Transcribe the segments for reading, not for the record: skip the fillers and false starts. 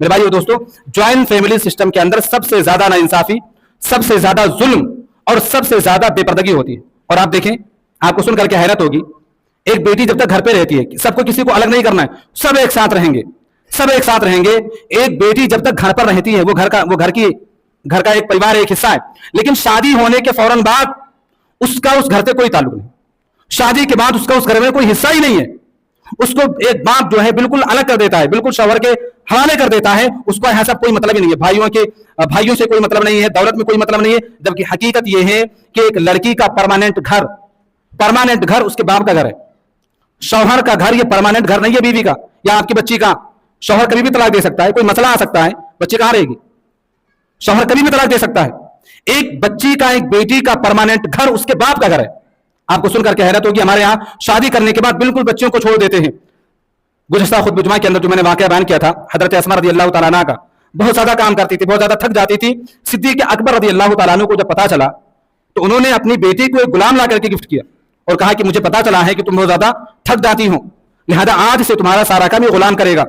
میرے بھائیو دوستو، جوائنٹ فیملی سسٹم کے اندر سب سے زیادہ ناانصافی، سب سے زیادہ ظلم اور سب سے زیادہ بے پردگی ہوتی ہے. اور آپ دیکھیں، آپ کو سن کر کے حیرت ہوگی، ایک بیٹی جب تک گھر پہ رہتی ہے، سب کو کسی کو الگ نہیں کرنا ہے، سب ایک ساتھ رہیں گے، سب ایک ساتھ رہیں گے. ایک بیٹی جب تک گھر پر رہتی ہے، وہ گھر کا ایک پریوار، ایک حصہ ہے. لیکن شادی ہونے کے فوراً بعد اس کا اس گھر سے کوئی تعلق نہیں. شادی کے بعد اس کا اس گھر میں کوئی حصہ ہی نہیں ہے. اس کو ایک باپ جو ہے بالکل الگ کر دیتا ہے، بالکل شوہر کے حوالے کر دیتا ہے. اس کو ایسا کوئی مطلب ہی نہیں ہے، بھائیوں سے کوئی مطلب نہیں ہے، دولت میں کوئی مطلب نہیں ہے. جبکہ حقیقت یہ ہے کہ ایک لڑکی کا پرماننٹ گھر اس کے باپ کا گھر ہے. شوہر کا گھر یہ پرماننٹ گھر نہیں ہے بیوی کا یا آپ کی بچی کا. شوہر کبھی بھی طلاق دے سکتا ہے، کوئی مسئلہ آ سکتا ہے، بچی کہاں رہے گی؟ شوہر کبھی بھی طلاق دے سکتا ہے. ایک بچی کا، ایک بیٹی کا پرماننٹ گھر اس کے باپ کا گھر ہے. آپ کو سن کر کے حیرت ہوگی، ہمارے یہاں شادی کرنے کے بعد بالکل بچیوں کو چھوڑ دیتے ہیں. گزشتہ خطبہ جمعہ کے اندر جو میں نے واقعہ بیان کیا تھا حضرت اسماء رضی اللہ تعالیٰ عنہا کا، بہت زیادہ کام کرتی تھی، بہت زیادہ تھک جاتی تھی. صدیق اکبر رضی اللہ تعالیٰ عنہ کو جب پتا چلا تو انہوں نے اپنی بیٹی کو ایک غلام لا کر کے گفٹ کیا اور کہا کہ مجھے پتا چلا ہے کہ تم بہت زیادہ تھک جاتی ہو، لہذا آج سے تمہارا سارا کام یہ غلام کرے گا.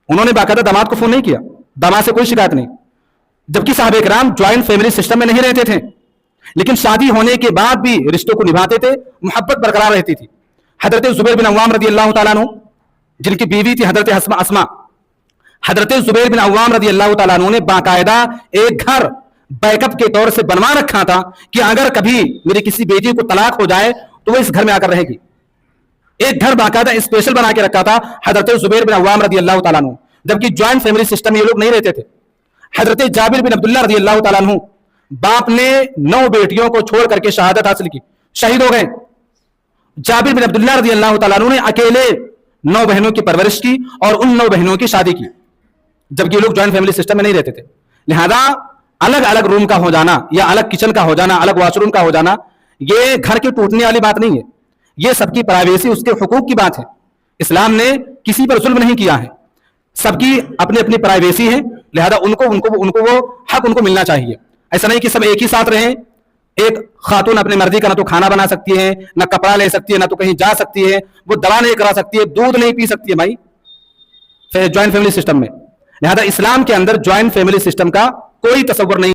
انہوں نے باقاعدہ داماد کو فون نہیں کیا، داماد سے کوئی شکایت نہیں. جبکہ صحابہ کرام جوائنٹ فیملی سسٹم میں نہیں رہتے تھے، لیکن شادی ہونے کے بعد بھی رشتوں کو نبھاتے تھے، محبت برقرار رہتی تھی. حضرت زبیر بن عوام رضی اللہ تعالیٰ عنہ، جن کی بیوی تھی حضرت اسماء، حضرت زبیر بن عوام رضی اللہ تعالیٰ عنہ نے باقاعدہ ایک گھر بیک اپ کے طور سے بنوا رکھا تھا کہ اگر کبھی میری کسی بیٹی کو طلاق ہو جائے تو وہ اس گھر میں آ کر رہے گی. ایک گھر باقاعدہ اسپیشل بنا کے رکھا تھا حضرت زبیر بن عوام رضی اللہ تعالیٰ عنہ. جبکہ جوائنٹ فیملی سسٹم میں یہ لوگ نہیں رہتے تھے. حضرت جابر بن عبداللہ رضی اللہ تعالیٰ عنہ، باپ نے 9 بیٹیوں کو چھوڑ کر کے شہادت حاصل کی، شہید ہو گئے. جابر بن عبداللہ رضی اللہ تعالیٰ عنہ نے اکیلے 9 بہنوں کی پرورش کی اور ان 9 بہنوں کی شادی کی، جبکہ یہ لوگ جوائنٹ فیملی سسٹم میں نہیں رہتے تھے. لہذا الگ الگ روم کا ہو جانا یا الگ کچن کا ہو جانا، الگ واش روم کا ہو جانا، یہ گھر کے ٹوٹنے والی بات نہیں ہے. یہ سب کی پرائیویسی، اس کے حقوق کی بات ہے. اسلام نے کسی پر ظلم نہیں کیا ہے، سب کی اپنی اپنی پرائیویسی ہے. لہذا ان کو وہ حق ان کو ملنا چاہیے. ایسا نہیں کہ سب ایک ہی ساتھ رہیں. ایک خاتون اپنی مرضی کا نہ تو کھانا بنا سکتی ہے، نہ کپڑا لے سکتی ہے، نہ تو کہیں جا سکتی ہے، وہ دوا نہیں کرا سکتی ہے، دودھ نہیں پی سکتی ہے بھائی جوائنٹ فیملی سسٹم میں. لہذا اسلام کے اندر جوائنٹ فیملی سسٹم کا کوئی تصور نہیں.